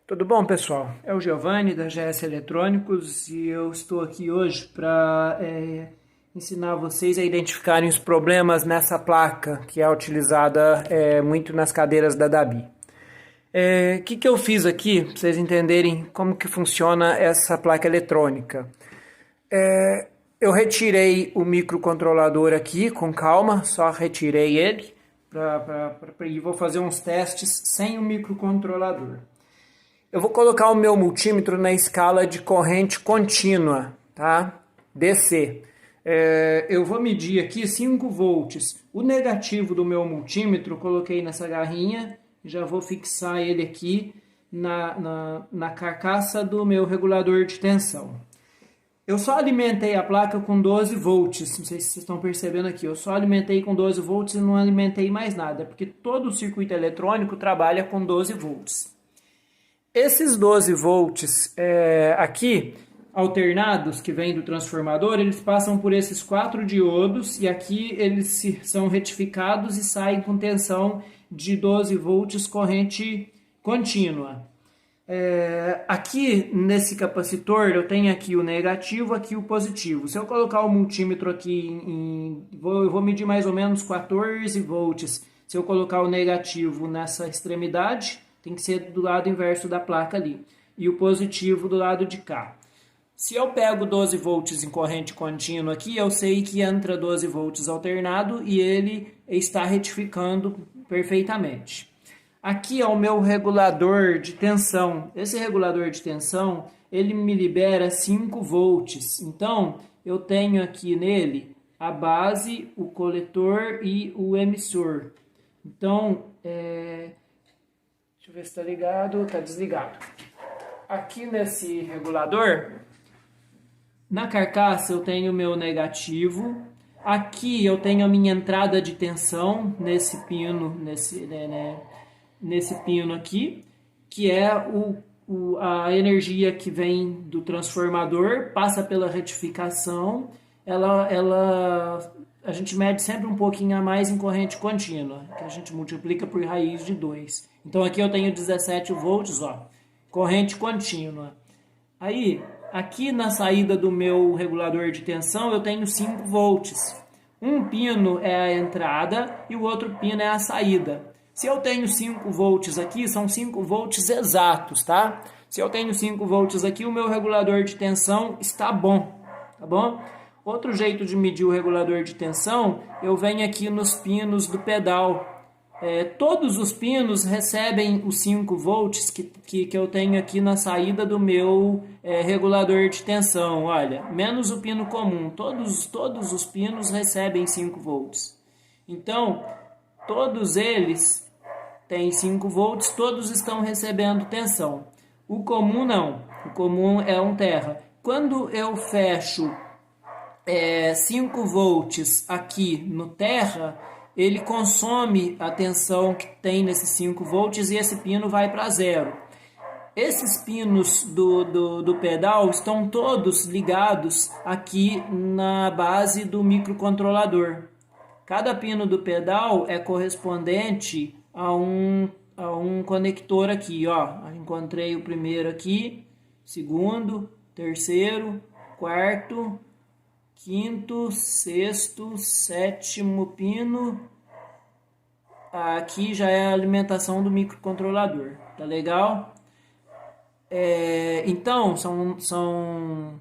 Tudo bom, pessoal? É o Giovanni da GS Eletrônicos e eu estou aqui hoje para ensinar vocês a identificarem os problemas nessa placa que é utilizada muito nas cadeiras da Dabi. O que eu fiz aqui para vocês entenderem como que funciona essa placa eletrônica? Eu retirei o microcontrolador aqui com calma, só retirei ele e vou fazer uns testes sem o microcontrolador. Eu vou colocar o meu multímetro na escala de corrente contínua, tá? DC. Eu vou medir aqui 5 volts. O negativo do meu multímetro eu coloquei nessa garrinha e já vou fixar ele aqui na carcaça do meu regulador de tensão. Eu só alimentei a placa com 12 volts, não sei se vocês estão percebendo aqui, eu só alimentei com 12 volts e não alimentei mais nada, porque todo o circuito eletrônico trabalha com 12 volts. Esses 12 volts aqui, alternados, que vêm do transformador, eles passam por esses 4 diodos e aqui eles são retificados e saem com tensão de 12 volts corrente contínua. Aqui nesse capacitor eu tenho aqui o negativo, aqui o positivo. Se eu colocar o multímetro aqui, eu vou medir mais ou menos 14 volts. Se eu colocar o negativo nessa extremidade, tem que ser do lado inverso da placa ali. E o positivo do lado de cá. Se eu pego 12 volts em corrente contínua aqui, eu sei que entra 12 volts alternado e ele está retificando perfeitamente. Aqui é o meu regulador de tensão. Esse regulador de tensão, ele me libera 5 volts. Então, eu tenho aqui nele a base, o coletor e o emissor. Então, deixa eu ver se está ligado, está desligado. Aqui nesse regulador, na carcaça eu tenho o meu negativo. Aqui eu tenho a minha entrada de tensão nesse pino, nesse pino aqui, que é a energia que vem do transformador, passa pela retificação, a gente mede sempre um pouquinho a mais em corrente contínua, que a gente multiplica por raiz de 2. Então aqui eu tenho 17 volts, ó, corrente contínua. Aí, aqui na saída do meu regulador de tensão eu tenho 5 volts. Um pino é a entrada e o outro pino é a saída. Se eu tenho 5 volts aqui, são 5 volts exatos, tá? Se eu tenho 5 volts aqui, o meu regulador de tensão está bom, tá bom? Outro jeito de medir o regulador de tensão, eu venho aqui nos pinos do pedal. Todos os pinos recebem os 5 volts que eu tenho aqui na saída do meu regulador de tensão. Olha, menos o pino comum, todos os pinos recebem 5 volts. Então, todos eles têm 5 volts, todos estão recebendo tensão. O comum não, o comum é 1 terra. Quando eu fecho 5 volts aqui no terra, ele consome a tensão que tem nesses 5 volts e esse pino vai para 0. Esses pinos do pedal estão todos ligados aqui na base do microcontrolador. Cada pino do pedal é correspondente a um conector aqui, ó. Encontrei o primeiro aqui, segundo, terceiro, quarto, quinto, sexto, sétimo pino. Aqui já é a alimentação do microcontrolador, tá legal? Então, são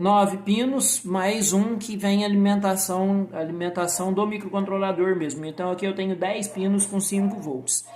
9 pinos, mais um que vem alimentação do microcontrolador mesmo. Então aqui eu tenho 10 pinos com 5 volts.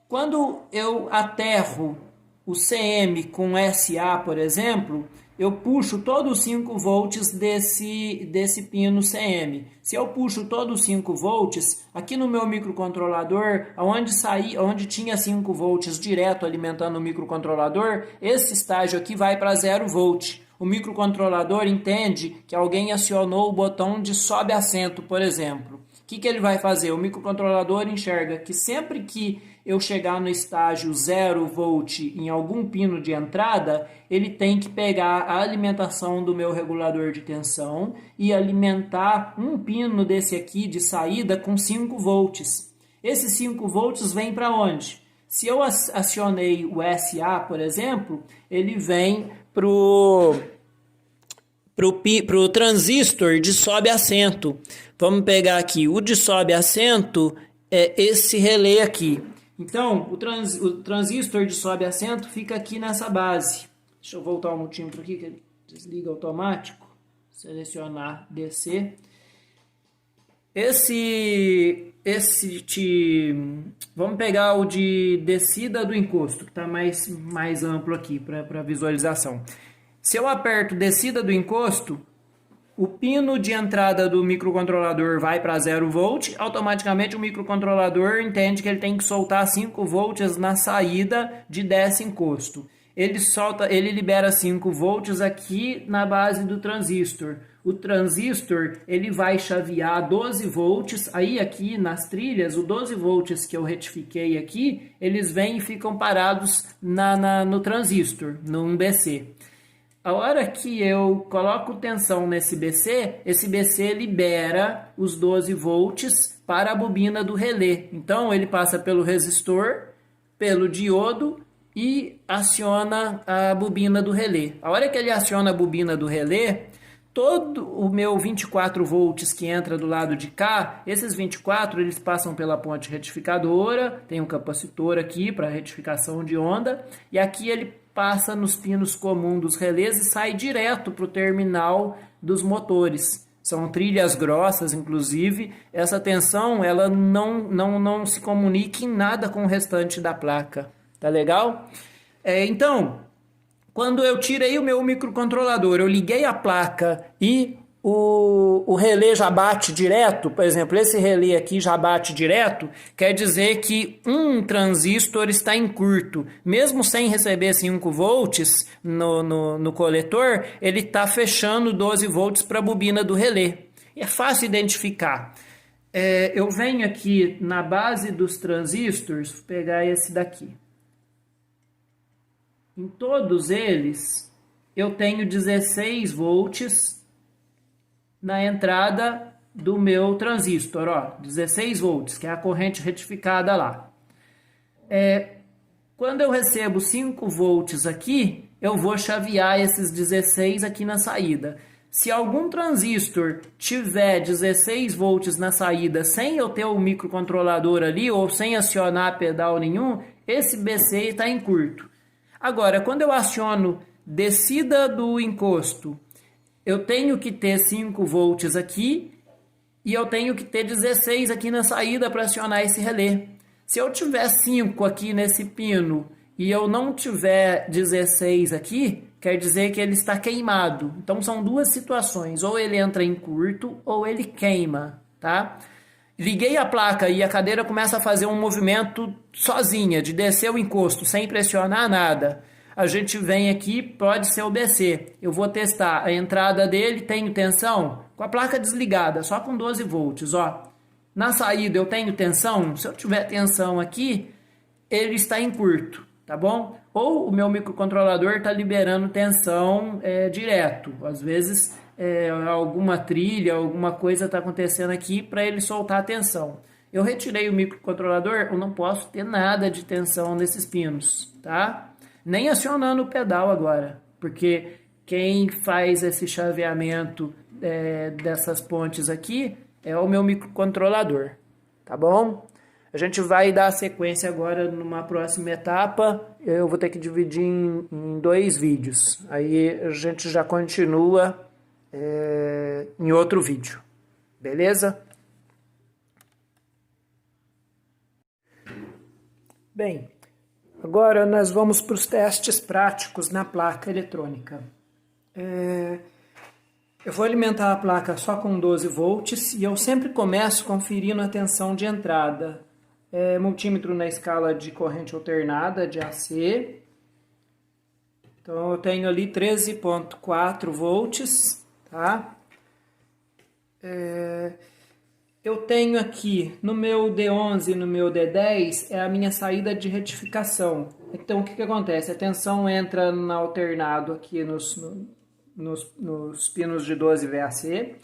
Quando eu aterro o CM com SA, por exemplo, eu puxo todos os 5 volts desse pino CM. Se eu puxo todos os 5 volts, aqui no meu microcontrolador, onde tinha 5 volts direto alimentando o microcontrolador, esse estágio aqui vai para 0 volt. O microcontrolador entende que alguém acionou o botão de sobe assento, por exemplo. O que ele vai fazer? O microcontrolador enxerga que sempre que eu chegar no estágio 0 volt em algum pino de entrada, ele tem que pegar a alimentação do meu regulador de tensão e alimentar um pino desse aqui de saída com 5 volts. Esses 5 volts vêm para onde? Se eu acionei o SA, por exemplo, ele vem pro transistor de sobe assento. Vamos pegar aqui, o de sobe assento é esse relé aqui. Então, o transistor de sobe assento fica aqui nessa base. Deixa eu voltar o multímetro aqui, que ele desliga automático. Selecionar DC. Vamos pegar o de descida do encosto, que está mais amplo aqui para visualização. Se eu aperto descida do encosto, o pino de entrada do microcontrolador vai para 0 volt, automaticamente o microcontrolador entende que ele tem que soltar 5 volts na saída desse encosto. Ele libera 5 volts aqui na base do transistor. O transistor ele vai chavear 12 volts, aí aqui nas trilhas, o 12 volts que eu retifiquei aqui, eles vêm e ficam parados no transistor, no BC. A hora que eu coloco tensão nesse BC, esse BC libera os 12 volts para a bobina do relé. Então ele passa pelo resistor, pelo diodo e aciona a bobina do relé. A hora que ele aciona a bobina do relé, todo o meu 24 volts que entra do lado de cá, esses 24 eles passam pela ponte retificadora, tem um capacitor aqui para retificação de onda, e aqui ele passa nos pinos comuns dos relés e sai direto para o terminal dos motores. São trilhas grossas, inclusive. Essa tensão ela não se comunica em nada com o restante da placa. Tá legal? Então, quando eu tirei o meu microcontrolador, eu liguei a placa e o relé já bate direto, por exemplo, esse relé aqui já bate direto, quer dizer que um transistor está em curto. Mesmo sem receber 5 volts no coletor, ele está fechando 12 volts para a bobina do relé. É fácil identificar. Eu venho aqui na base dos transistores, vou pegar esse daqui. Em todos eles, eu tenho 16 volts na entrada do meu transistor, ó, 16 volts, que é a corrente retificada lá. Quando eu recebo 5 volts aqui, eu vou chavear esses 16 aqui na saída. Se algum transistor tiver 16 volts na saída sem eu ter o microcontrolador ali, ou sem acionar pedal nenhum, esse BC está em curto. Agora, quando eu aciono descida do encosto, eu tenho que ter 5 volts aqui e eu tenho que ter 16 aqui na saída para acionar esse relé. Se eu tiver 5 aqui nesse pino e eu não tiver 16 aqui, quer dizer que ele está queimado. Então são duas situações, ou ele entra em curto ou ele queima, tá? Liguei a placa e a cadeira começa a fazer um movimento sozinha, de descer o encosto, sem pressionar nada. A gente vem aqui, pode ser o BC. Eu vou testar a entrada dele, tenho tensão, com a placa desligada, só com 12 volts, ó. Na saída eu tenho tensão, se eu tiver tensão aqui, ele está em curto, tá bom? Ou o meu microcontrolador está liberando tensão direto. Às vezes alguma trilha, alguma coisa está acontecendo aqui para ele soltar a tensão. Eu retirei o microcontrolador, eu não posso ter nada de tensão nesses pinos, tá? Nem acionando o pedal agora, porque quem faz esse chaveamento dessas pontes aqui é o meu microcontrolador, tá bom? A gente vai dar sequência agora numa próxima etapa, eu vou ter que dividir em 2 vídeos, aí a gente já continua em outro vídeo, beleza? Bem, agora nós vamos para os testes práticos na placa eletrônica. Eu vou alimentar a placa só com 12 volts e eu sempre começo conferindo a tensão de entrada. Multímetro na escala de corrente alternada, de AC. Então eu tenho ali 13,4 volts, tá? Eu tenho aqui no meu D11 e no meu D10 é a minha saída de retificação. Então o que acontece? A tensão entra no alternado aqui nos pinos de 12 VAC,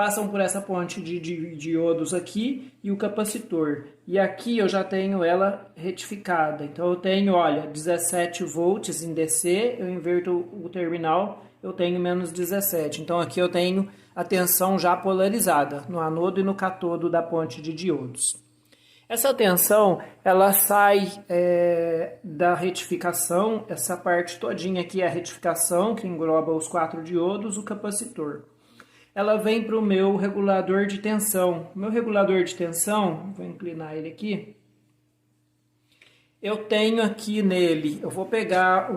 passam por essa ponte de diodos aqui e o capacitor. E aqui eu já tenho ela retificada. Então eu tenho, olha, 17 volts em DC, eu inverto o terminal, eu tenho menos 17. Então aqui eu tenho a tensão já polarizada, no anodo e no catodo da ponte de diodos. Essa tensão, ela sai da retificação, essa parte todinha aqui é a retificação, que engloba os 4 diodos, o capacitor. Ela vem para o meu regulador de tensão. O meu regulador de tensão, vou inclinar ele aqui, eu tenho aqui nele, eu vou pegar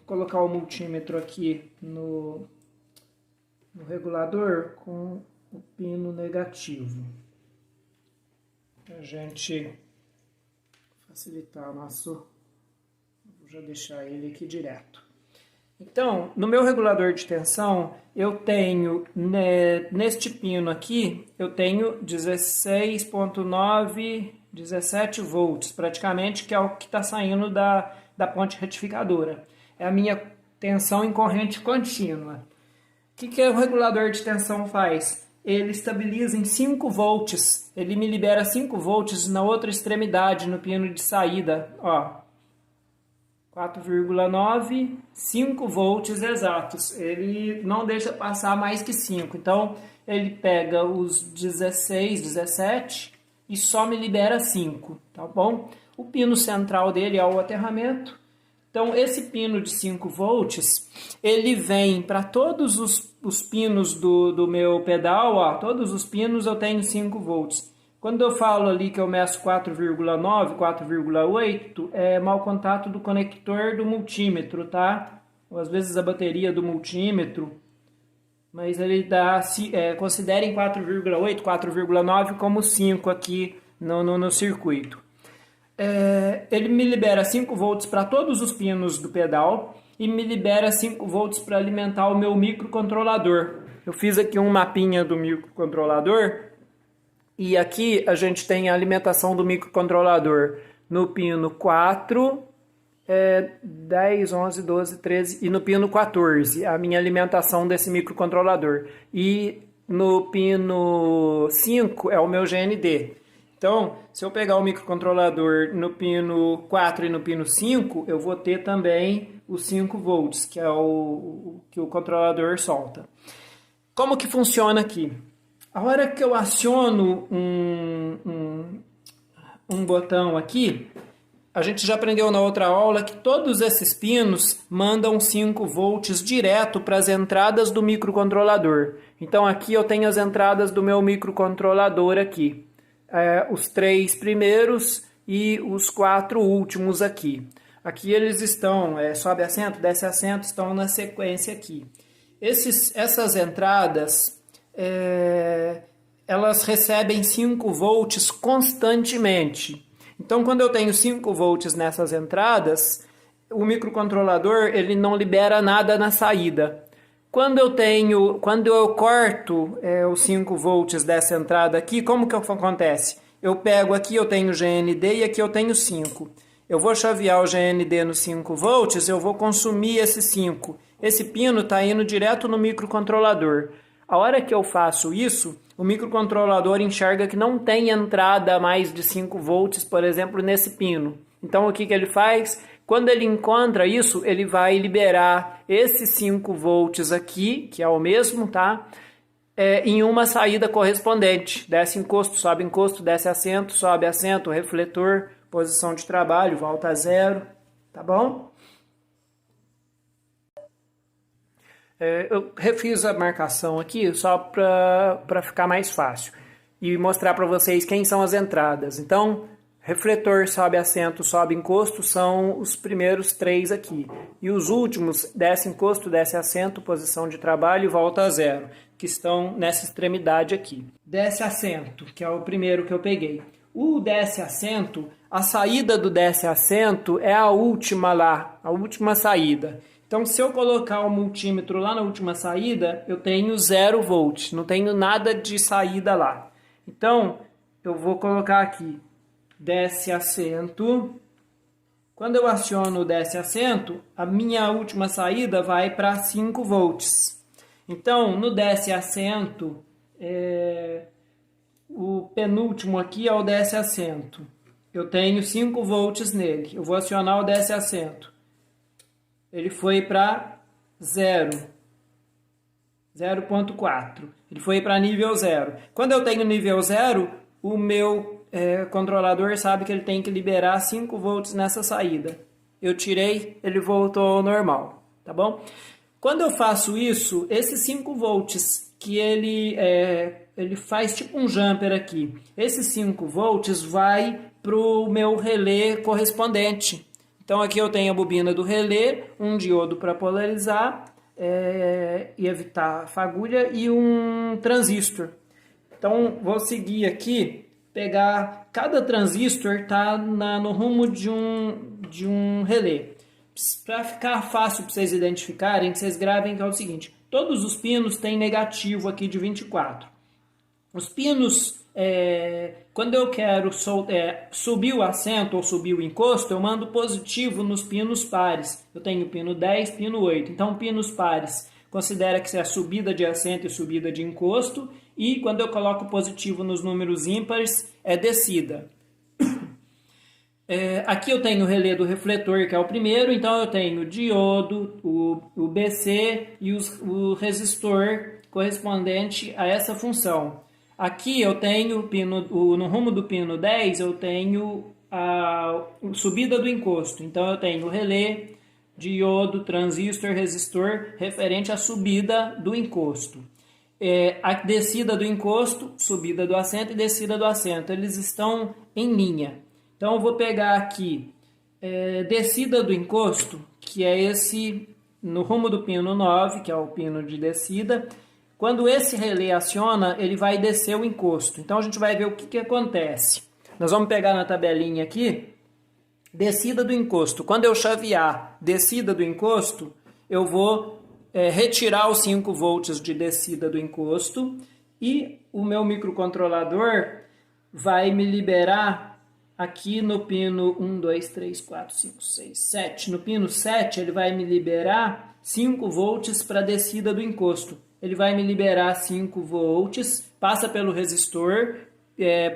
colocar o multímetro aqui no regulador com o pino negativo. Para a gente facilitar o nosso... Vou já deixar ele aqui direto. Então, no meu regulador de tensão, eu tenho, neste pino aqui, eu tenho 16,9, 17 volts, praticamente, que é o que está saindo da ponte retificadora. É a minha tensão em corrente contínua. O que o regulador de tensão faz? Ele estabiliza em 5 volts, ele me libera 5 volts na outra extremidade, no pino de saída, ó. 4,9, 5 volts exatos. Ele não deixa passar mais que 5. Então, ele pega os 16, 17 e só me libera 5, tá bom? O pino central dele é o aterramento. Então, esse pino de 5 volts, ele vem para todos os pinos do meu pedal, ó, todos os pinos eu tenho 5 volts. Quando eu falo ali que eu meço 4,9, 4,8, é mau contato do conector do multímetro, tá? Ou às vezes a bateria do multímetro, mas ele dá, considerem 4,8, 4,9 como 5 aqui no circuito. Ele me libera 5 volts para todos os pinos do pedal e me libera 5 volts para alimentar o meu microcontrolador. Eu fiz aqui um mapinha do microcontrolador. E aqui a gente tem a alimentação do microcontrolador no pino 4, 10, 11, 12, 13 e no pino 14, a minha alimentação desse microcontrolador. E no pino 5 é o meu GND. Então, se eu pegar o microcontrolador no pino 4 e no pino 5, eu vou ter também os 5 volts, que é o que o controlador solta. Como que funciona aqui? A hora que eu aciono um botão aqui, a gente já aprendeu na outra aula que todos esses pinos mandam 5 volts direto para as entradas do microcontrolador. Então aqui eu tenho as entradas do meu microcontrolador aqui. Os 3 primeiros e os 4 últimos aqui. Aqui eles estão, sobe assento, desce assento, estão na sequência aqui. Essas entradas... elas recebem 5 volts constantemente. Então, quando eu tenho 5 volts nessas entradas, o microcontrolador ele não libera nada na saída. Quando eu corto os 5 volts dessa entrada aqui, como que acontece? Eu pego aqui, eu tenho GND e aqui eu tenho 5. Eu vou chavear o GND nos 5 volts, eu vou consumir esses 5. Esse pino está indo direto no microcontrolador. A hora que eu faço isso, o microcontrolador enxerga que não tem entrada a mais de 5 volts, por exemplo, nesse pino. Então, o que ele faz? Quando ele encontra isso, ele vai liberar esses 5 volts aqui, que é o mesmo, tá? Em uma saída correspondente. Desce encosto, desce assento, sobe assento, refletor, posição de trabalho, volta a 0, tá bom? Eu refiz a marcação aqui só para ficar mais fácil e mostrar para vocês quem são as entradas. Então, refletor, sobe assento, sobe encosto são os primeiros 3 aqui. E os últimos, desce encosto, desce assento, posição de trabalho e volta a 0, que estão nessa extremidade aqui. Desce assento, que é o primeiro que eu peguei. O desce assento, a saída do desce assento é a última lá, a última saída. Então, se eu colocar o multímetro lá na última saída, eu tenho 0 volts, não tenho nada de saída lá. Então, eu vou colocar aqui, desce assento. Quando eu aciono o desce assento, a minha última saída vai para 5 volts. Então, no desce assento, O penúltimo aqui é o DS acento. Eu tenho 5 volts nele. Eu vou acionar o DS acento. Ele foi para 0.4. Ele foi para nível 0. Quando eu tenho nível 0, o meu controlador sabe que ele tem que liberar 5 volts nessa saída. Eu tirei, ele voltou ao normal, tá bom? Quando eu faço isso, esses 5 volts que ele faz tipo um jumper aqui, esses 5 volts vai para o meu relé correspondente. Então aqui eu tenho a bobina do relé, um diodo para polarizar e evitar fagulha e um transistor. Então vou seguir aqui, pegar cada transistor está no rumo de um relé. Para ficar fácil para vocês identificarem, vocês gravem que é o seguinte: todos os pinos têm negativo aqui de 24. Os pinos, quando eu quero subir o assento ou subir o encosto, eu mando positivo nos pinos pares. Eu tenho pino 10, pino 8. Então, pinos pares considera que é a subida de assento e subida de encosto. E quando eu coloco positivo nos números ímpares, é descida. Aqui eu tenho o relé do refletor, que é o primeiro, então eu tenho o diodo, o BC e o resistor correspondente a essa função. Aqui eu tenho no rumo do pino 10, eu tenho a subida do encosto. Então eu tenho o relé, diodo, transistor, resistor, referente à subida do encosto. A descida do encosto, subida do assento e descida do assento. Eles estão em linha. Então eu vou pegar aqui descida do encosto, que é esse no rumo do pino 9, que é o pino de descida. Quando esse relé aciona, ele vai descer o encosto. Então a gente vai ver o que acontece. Nós vamos pegar na tabelinha aqui, descida do encosto. Quando eu chavear descida do encosto, eu vou retirar os 5 volts de descida do encosto e o meu microcontrolador vai me liberar aqui no pino 1, 2, 3, 4, 5, 6, 7. No pino 7, ele vai me liberar 5 volts para a descida do encosto. Ele vai me liberar 5 volts, passa pelo resistor,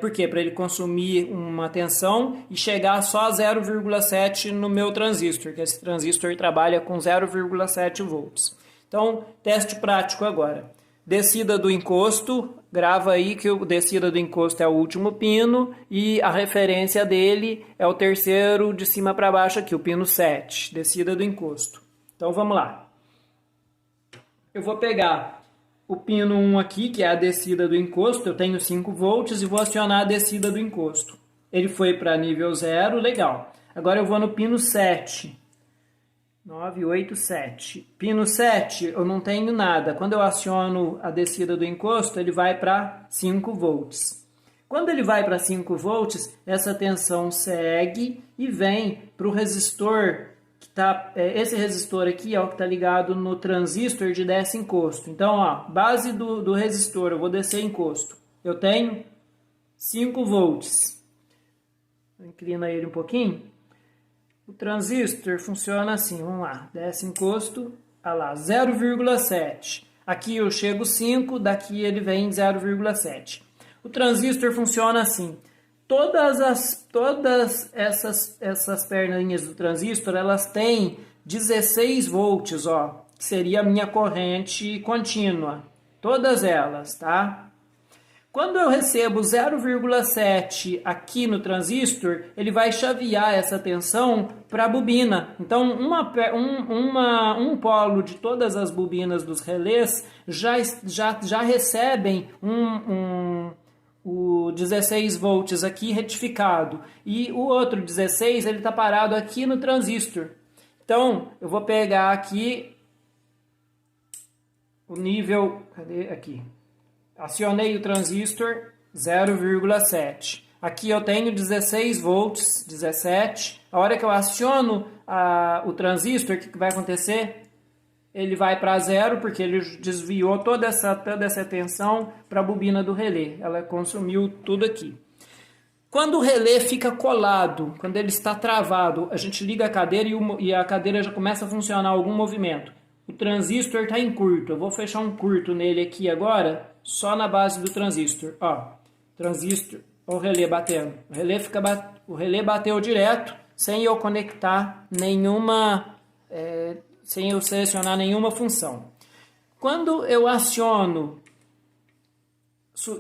por quê? Para ele consumir uma tensão e chegar só a 0,7 no meu transistor, que esse transistor trabalha com 0,7 volts. Então, teste prático agora. Descida do encosto, grava aí que o descida do encosto é o último pino e a referência dele é o terceiro de cima para baixo aqui, o pino 7, descida do encosto. Então vamos lá. Eu vou pegar o pino 1 aqui, que é a descida do encosto, eu tenho 5 volts e vou acionar a descida do encosto. Ele foi para nível 0, legal. Agora eu vou no pino 7. 9, 8, 7. Pino 7, eu não tenho nada. Quando eu aciono a descida do encosto, ele vai para 5 volts. Quando ele vai para 5 volts, essa tensão segue e vem para o resistor, que tá, esse resistor aqui é o que está ligado no transistor de desce encosto. Então, ó, base do resistor, eu vou descer encosto. Eu tenho 5 volts. Inclina ele um pouquinho. O transistor funciona assim, vamos lá, desce encosto, 0,7. Aqui eu chego 5, daqui ele vem 0,7. O transistor funciona assim. Todas essas perninhas do transistor, elas têm 16 volts, ó, que seria a minha corrente contínua. Todas elas, tá? Quando eu recebo 0,7 aqui no transistor, ele vai chavear essa tensão para a bobina. Então, um polo de todas as bobinas dos relés já recebem o 16 volts aqui retificado. E o outro 16, ele está parado aqui no transistor. Então, eu vou pegar aqui o nível... Cadê? Aqui. Acionei o transistor 0,7. Aqui eu tenho 16 volts, 17. A hora que eu aciono o transistor, o que vai acontecer? Ele vai para zero, porque ele desviou toda essa tensão para a bobina do relé. Ela consumiu tudo aqui. Quando o relé fica colado, quando ele está travado, a gente liga a cadeira e a cadeira já começa a funcionar algum movimento. O transistor está em curto. Eu vou fechar um curto nele aqui agora. só na base do transistor. Ó, transistor, o relé batendo. O relé bateu direto, sem eu conectar nenhuma, sem eu selecionar nenhuma função. Quando eu aciono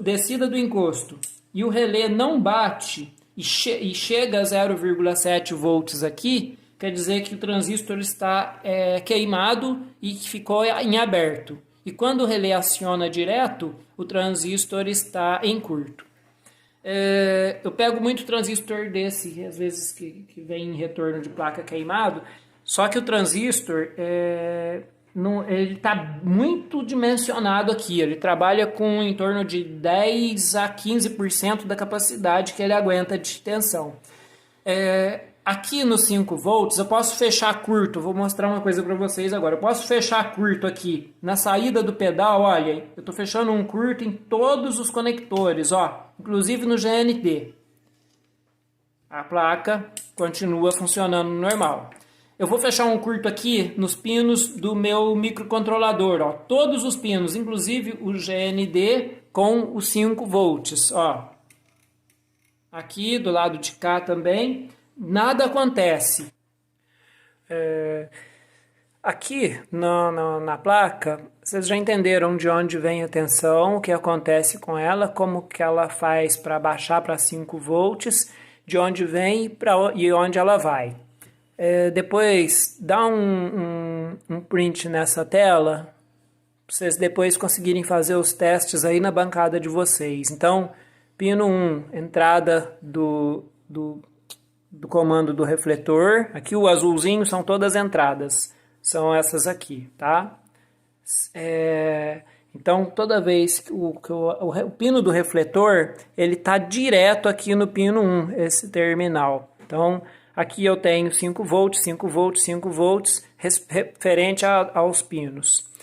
descida do encosto e o relé não bate e chega a 0,7 volts aqui, quer dizer que o transistor está queimado e que ficou em aberto. E quando o relé aciona direto, o transistor está em curto. Eu pego muito transistor desse, às vezes que vem em retorno de placa queimado, só que o transistor ele está muito dimensionado aqui, ele trabalha com em torno de 10 a 15% da capacidade que ele aguenta de tensão. Aqui no 5 volts eu posso fechar curto, vou mostrar uma coisa para vocês agora, eu posso fechar curto aqui na saída do pedal, olha, eu estou fechando um curto em todos os conectores, ó, inclusive no GND. A placa continua funcionando normal. Eu vou fechar um curto aqui nos pinos do meu microcontrolador, ó, todos os pinos, inclusive o GND com os 5 volts, ó. Aqui do lado de cá também, nada acontece. Aqui na placa, vocês já entenderam de onde vem a tensão, o que acontece com ela, como que ela faz para baixar para 5 volts, de onde vem e onde ela vai. Depois dá um print nessa tela, para vocês depois conseguirem fazer os testes aí na bancada de vocês. Então, pino 1, entrada do comando do refletor. Aqui o azulzinho são todas entradas, são essas aqui, tá? Então, toda vez que o pino do refletor, ele está direto aqui no pino 1, esse terminal. Então, aqui eu tenho 5 volts, 5 volts, 5 volts, referente aos pinos.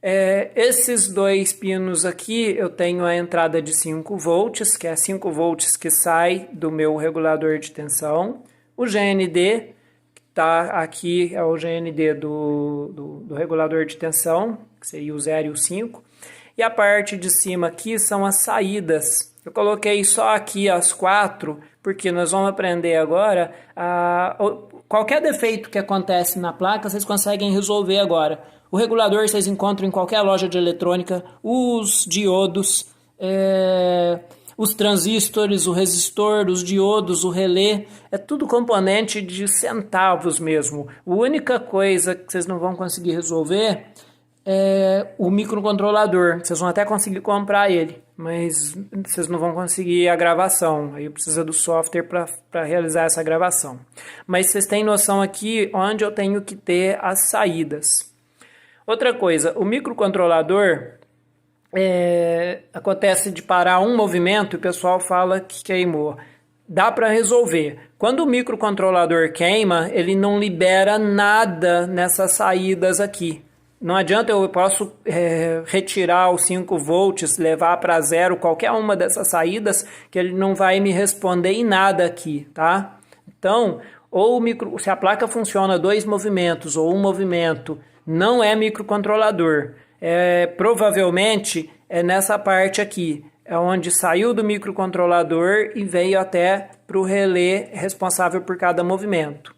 Esses dois pinos aqui, eu tenho a entrada de 5 volts, que é 5 volts que sai do meu regulador de tensão. O GND, que está aqui, é o GND do regulador de tensão, que seria o 0 e o 5. E a parte de cima aqui são as saídas. Eu coloquei só aqui as 4, porque nós vamos aprender agora qualquer defeito que acontece na placa, vocês conseguem resolver agora. O regulador vocês encontram em qualquer loja de eletrônica, os diodos, os transistores, o resistor, os diodos, o relé, é tudo componente de centavos mesmo. A única coisa que vocês não vão conseguir resolver é o microcontrolador. Vocês vão até conseguir comprar ele, mas vocês não vão conseguir a gravação. Aí precisa do software para realizar essa gravação. Mas vocês têm noção aqui onde eu tenho que ter as saídas. Outra coisa, o microcontrolador acontece de parar um movimento e o pessoal fala que queimou. Dá para resolver. Quando o microcontrolador queima, ele não libera nada nessas saídas aqui. Não adianta, eu posso retirar os 5 volts, levar para 0 qualquer uma dessas saídas, que ele não vai me responder em nada aqui, tá? Então, se a placa funciona 2 movimentos ou 1 movimento, não é microcontrolador. Provavelmente é nessa parte aqui, é onde saiu do microcontrolador e veio até para o relé responsável por cada movimento.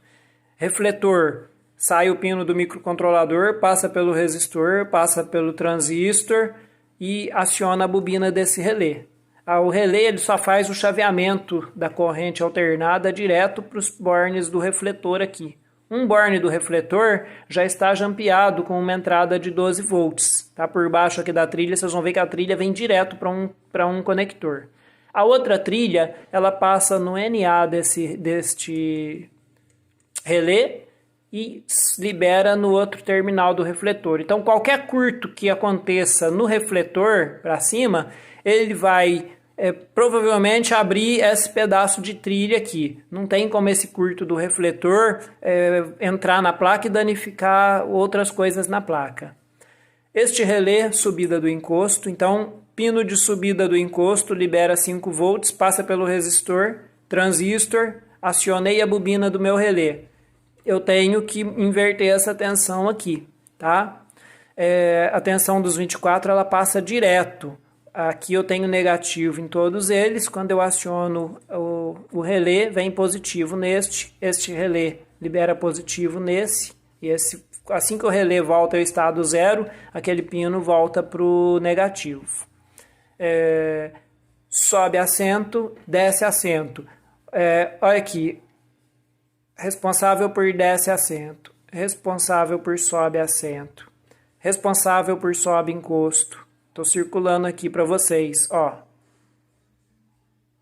Refletor. Sai o pino do microcontrolador, passa pelo resistor, passa pelo transistor e aciona a bobina desse relé. O relé ele só faz o chaveamento da corrente alternada direto para os bornes do refletor aqui. Um borne do refletor já está jampeado com uma entrada de 12 volts. Tá por baixo aqui da trilha, vocês vão ver que a trilha vem direto para um conector. A outra trilha, ela passa no NA deste relé e libera no outro terminal do refletor. Então, qualquer curto que aconteça no refletor para cima, ele vai provavelmente abrir esse pedaço de trilha aqui. Não tem como esse curto do refletor entrar na placa e danificar outras coisas na placa. Este relé, subida do encosto, então, pino de subida do encosto, libera 5 volts, passa pelo resistor, transistor, acionei a bobina do meu relé. Eu tenho que inverter essa tensão aqui, tá? A tensão dos 24 ela passa direto. aqui eu tenho negativo em todos eles. Quando eu aciono o relé, vem positivo neste. Este relé libera positivo nesse. E assim que o relé volta ao estado zero, aquele pino volta para o negativo. Sobe acento, desce acento. Olha aqui. Responsável por desce acento. Responsável por sobe acento. Responsável por sobe encosto. Estou circulando aqui para vocês, ó.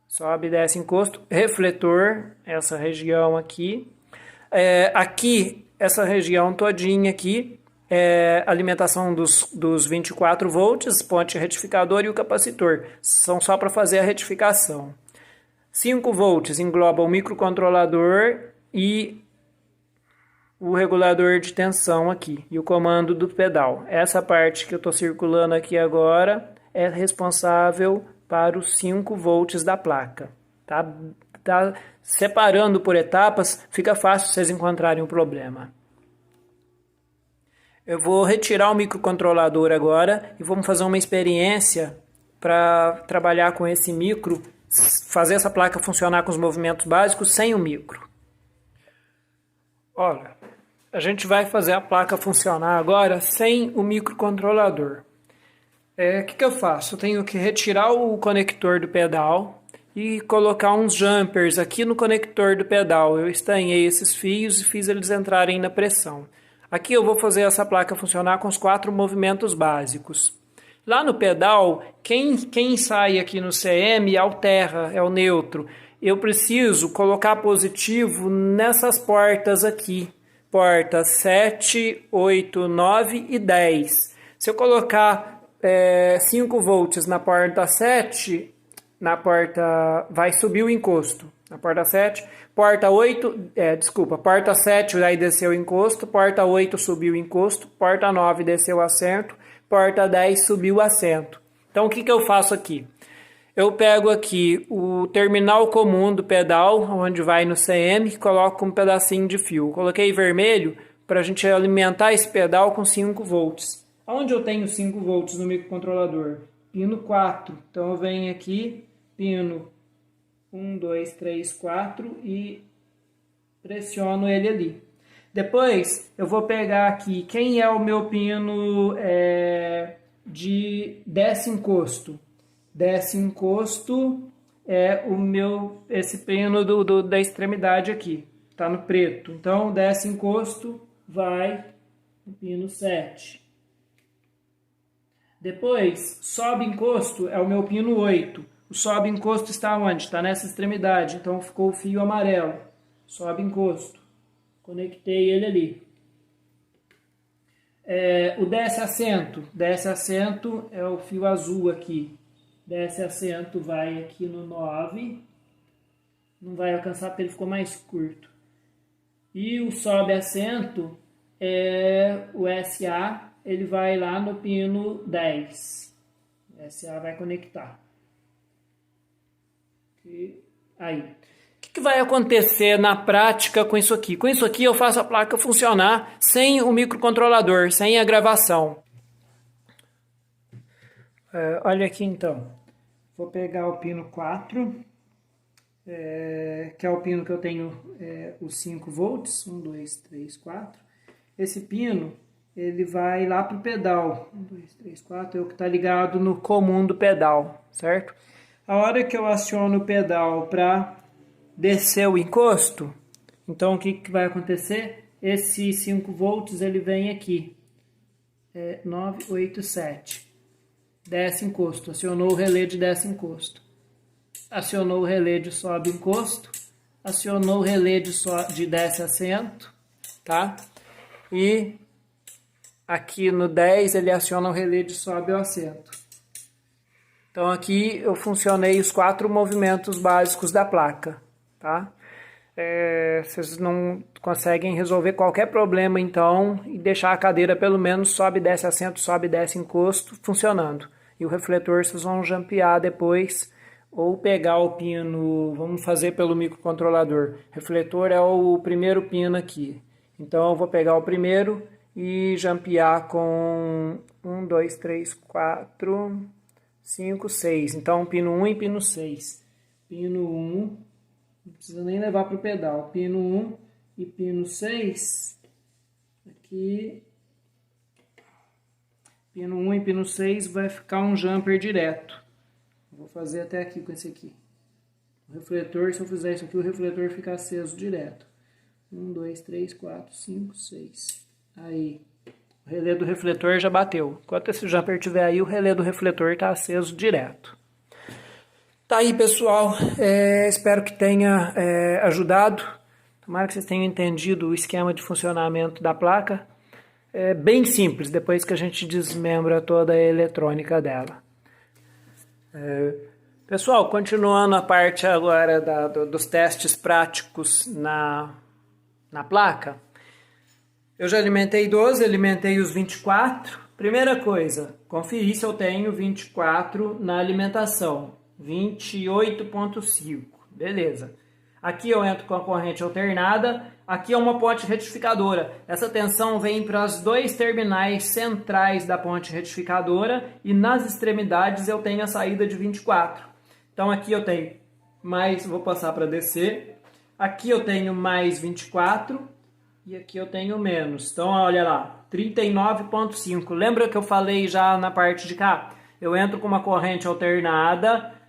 Sobe, desce, encosto. Refletor, essa região aqui. Aqui, essa região todinha aqui, alimentação dos 24 volts, ponte retificador e o capacitor. São só para fazer a retificação. 5 volts engloba o microcontrolador e o regulador de tensão aqui e o comando do pedal. Essa parte que eu estou circulando aqui agora é responsável para os 5 volts da placa. Tá separando por etapas, fica fácil vocês encontrarem o problema. Eu vou retirar o microcontrolador agora e vamos fazer uma experiência para trabalhar com esse micro, fazer essa placa funcionar com os movimentos básicos sem o micro. Olha, a gente vai fazer a placa funcionar agora sem o microcontrolador. O que eu faço? Eu tenho que retirar o conector do pedal e colocar uns jumpers aqui no conector do pedal. Eu estanhei esses fios e fiz eles entrarem na pressão. Aqui eu vou fazer essa placa funcionar com os 4 movimentos básicos. Lá no pedal, quem sai aqui no CM altera, é o neutro. Eu preciso colocar positivo nessas portas aqui. Portas 7, 8, 9 e 10. Se eu colocar 5 volts na porta 7, vai subir o encosto. Na porta 7, porta 7 aí desceu o encosto, porta 8 subiu o encosto, porta 9 desceu o assento, porta 10 subiu o assento. Então o que eu faço aqui? Eu pego aqui o terminal comum do pedal, onde vai no CM, e coloco um pedacinho de fio. Coloquei vermelho para a gente alimentar esse pedal com 5 volts. Onde eu tenho 5 volts no microcontrolador? Pino 4. Então eu venho aqui, pino 1, 2, 3, 4 e pressiono ele ali. Depois eu vou pegar aqui quem é o meu pino de desce encosto. Desce encosto é esse pino da extremidade aqui, tá no preto. Então desce encosto vai no pino 7. Depois sobe encosto é o meu pino 8. O sobe encosto está onde? Está nessa extremidade, então ficou o fio amarelo. Sobe encosto. Conectei ele ali. O desce assento. Desce assento é o fio azul aqui. Desce assento vai aqui no 9. Não vai alcançar porque ele ficou mais curto. E o sobe assento é o SA. Ele vai lá no pino 10. O SA vai conectar. Aí. O que vai acontecer na prática com isso aqui? Com isso aqui eu faço a placa funcionar sem o microcontrolador, sem a gravação. Olha aqui então. Vou pegar o pino 4, que é o pino que eu tenho os 5 volts. 1, 2, 3, 4. Esse pino, ele vai lá para o pedal. 1, 2, 3, 4 é o que está ligado no comum do pedal, certo? A hora que eu aciono o pedal para descer o encosto, então o que vai acontecer? Esse 5 volts ele vem aqui. 9, 8, 7. Desce encosto. Acionou o relé de desce encosto. Acionou o relé de sobe encosto. Acionou o relé de desce assento. Tá? E aqui no 10 ele aciona o relé de sobe o assento. Então aqui eu funcionei os 4 movimentos básicos da placa, tá? Vocês não conseguem resolver qualquer problema então e deixar a cadeira pelo menos sobe, desce assento, sobe, desce encosto funcionando. E o refletor vocês vão jampear depois ou pegar o pino, vamos fazer pelo microcontrolador. Refletor é o primeiro pino aqui. Então eu vou pegar o primeiro e jampear com 1, 2, 3, 4... 5, 6. Então, pino 1 e pino 6. Pino 1, não precisa nem levar para o pedal. Pino 1 e pino 6. Aqui, pino 1 e pino 6 vai ficar um jumper direto. Vou fazer até aqui com esse aqui. O refletor, se eu fizer isso aqui, o refletor fica aceso direto. 1, 2, 3, 4, 5, 6. Aí, o relé do refletor já bateu. Enquanto esse jumper estiver aí, o relé do refletor está aceso direto. Tá aí, pessoal. Espero que tenha ajudado. Tomara que vocês tenham entendido o esquema de funcionamento da placa. É bem simples, depois que a gente desmembra toda a eletrônica dela. Pessoal, continuando a parte agora dos testes práticos na placa. Eu já alimentei 12, alimentei os 24. Primeira coisa, conferir se eu tenho 24 na alimentação. 28.5, beleza. Aqui eu entro com a corrente alternada, aqui é uma ponte retificadora. Essa tensão vem para os dois terminais centrais da ponte retificadora e nas extremidades eu tenho a saída de 24. Então aqui eu tenho mais, vou passar para descer, aqui eu tenho mais 24 e aqui eu tenho menos. Então olha lá, 39.5. Lembra que eu falei já na parte de cá? Eu entro com uma corrente alternada.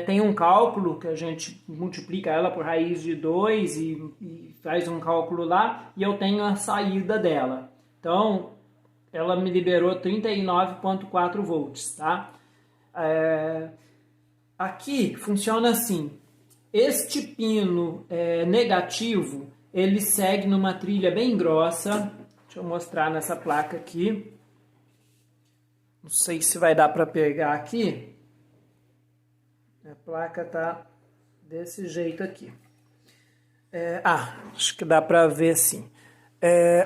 Tem um cálculo que a gente multiplica ela por raiz de 2 e faz um cálculo lá, e eu tenho a saída dela. Então, ela me liberou 39.4 volts, tá? Aqui funciona assim, este pino negativo, ele segue numa trilha bem grossa. Deixa eu mostrar nessa placa aqui. Não sei se vai dar para pegar aqui. A placa tá desse jeito aqui. Acho que dá para ver sim.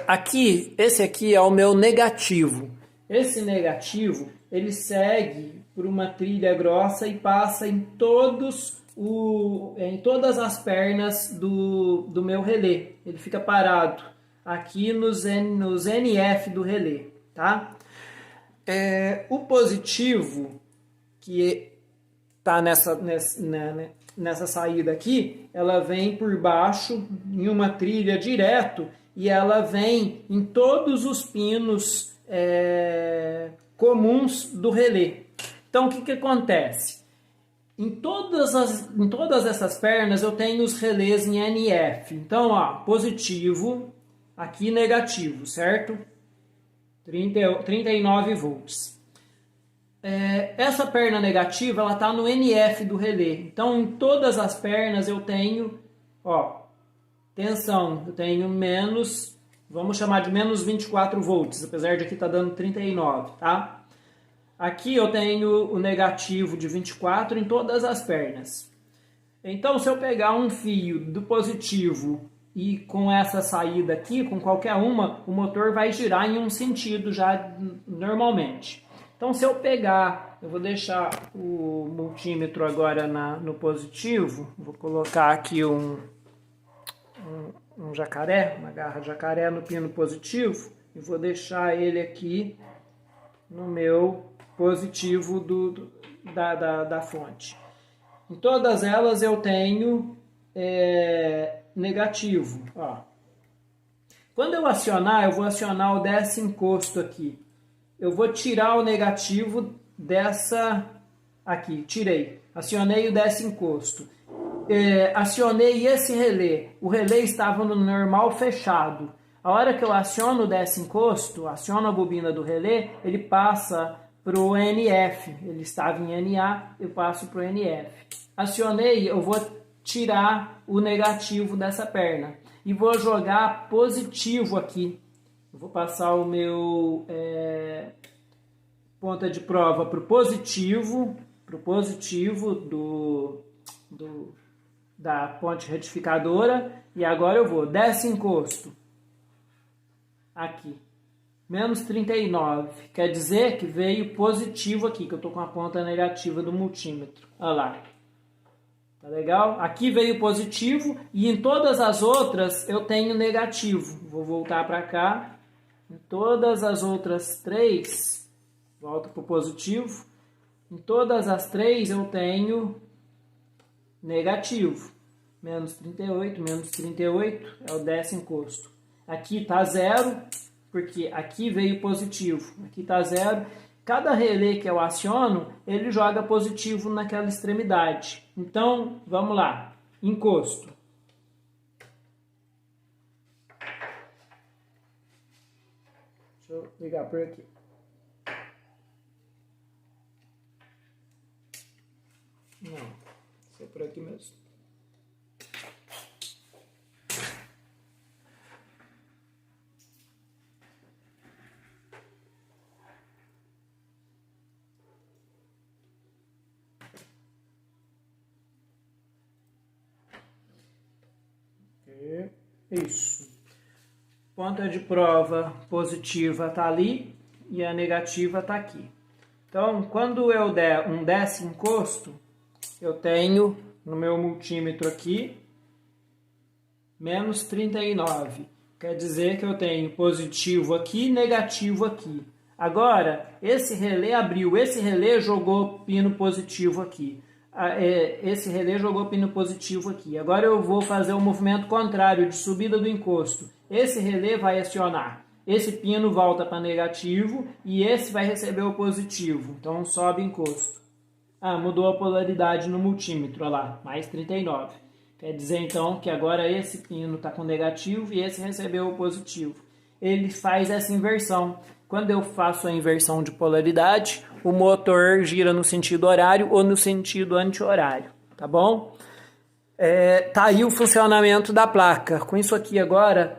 Aqui, esse aqui é o meu negativo. Esse negativo, ele segue por uma trilha grossa e passa em todas as pernas do meu relé. Ele fica parado aqui nos NF do relé, tá? O positivo, que tá nessa saída aqui, ela vem por baixo em uma trilha direto e ela vem em todos os pinos comuns do relé. Então o que acontece? Em todas essas pernas eu tenho os relés em NF. Então, ó, positivo, aqui negativo, certo? 39 volts. Essa perna negativa, ela está no NF do relé. Então, em todas as pernas eu tenho, ó, tensão. Eu tenho menos, vamos chamar de menos 24 volts, apesar de aqui tá dando 39, tá? Aqui eu tenho o negativo de 24 em todas as pernas. Então, se eu pegar um fio do positivo e com essa saída aqui, com qualquer uma, o motor vai girar em um sentido já normalmente. Então, se eu pegar, eu vou deixar o multímetro agora no positivo, vou colocar aqui um jacaré, uma garra jacaré no pino positivo, e vou deixar ele aqui no meu positivo da fonte. Em todas elas eu tenho negativo. Ó. Quando eu acionar, eu vou acionar o desse encosto aqui. Eu vou tirar o negativo dessa aqui, tirei, acionei o desse encosto, acionei esse relé, o relé estava no normal fechado. A hora que eu aciono o desse encosto, aciono a bobina do relé, ele passa para o NF, ele estava em NA, eu passo para o NF. Acionei, eu vou tirar o negativo dessa perna e vou jogar positivo aqui. Eu vou passar o meu ponta de prova para o positivo da ponte retificadora, e agora eu vou desse encosto aqui, menos 39, quer dizer que veio positivo aqui, que eu estou com a ponta negativa do multímetro, olha lá, tá legal? Aqui veio positivo e em todas as outras eu tenho negativo. Vou voltar para cá. Em todas as outras três, volta para o positivo. Em todas as três eu tenho negativo. Menos 38, menos 38 é o décimo encosto. Aqui está zero, porque aqui veio positivo. Aqui está zero. Cada relé que eu aciono, ele joga positivo naquela extremidade. Então, vamos lá. Encosto. Deixa eu ligar por aqui. Não, é por aqui mesmo. Isso. Ponta de prova positiva está ali e a negativa está aqui. Então, quando eu der um décimo encosto, eu tenho no meu multímetro aqui menos 39. Quer dizer que eu tenho positivo aqui e negativo aqui. Agora, esse relé abriu, esse relé jogou pino positivo aqui. Esse relé jogou pino positivo aqui. Agora eu vou fazer o movimento contrário de subida do encosto. Esse relé vai acionar. Esse pino volta para negativo e esse vai receber o positivo. Então sobe encosto. Mudou a polaridade no multímetro, olha lá, mais 39. Quer dizer então que agora esse pino está com negativo e esse recebeu o positivo. Ele faz essa inversão. Quando eu faço a inversão de polaridade, o motor gira no sentido horário ou no sentido anti-horário, tá bom? Tá aí o funcionamento da placa. Com isso aqui agora,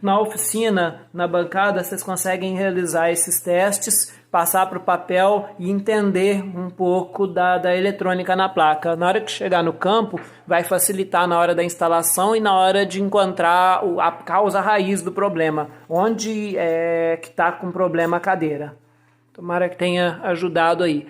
na oficina, na bancada, vocês conseguem realizar esses testes, passar para o papel e entender um pouco da eletrônica na placa. Na hora que chegar no campo, vai facilitar na hora da instalação e na hora de encontrar a causa raiz do problema, onde que está com problema a cadeira. Tomara que tenha ajudado aí.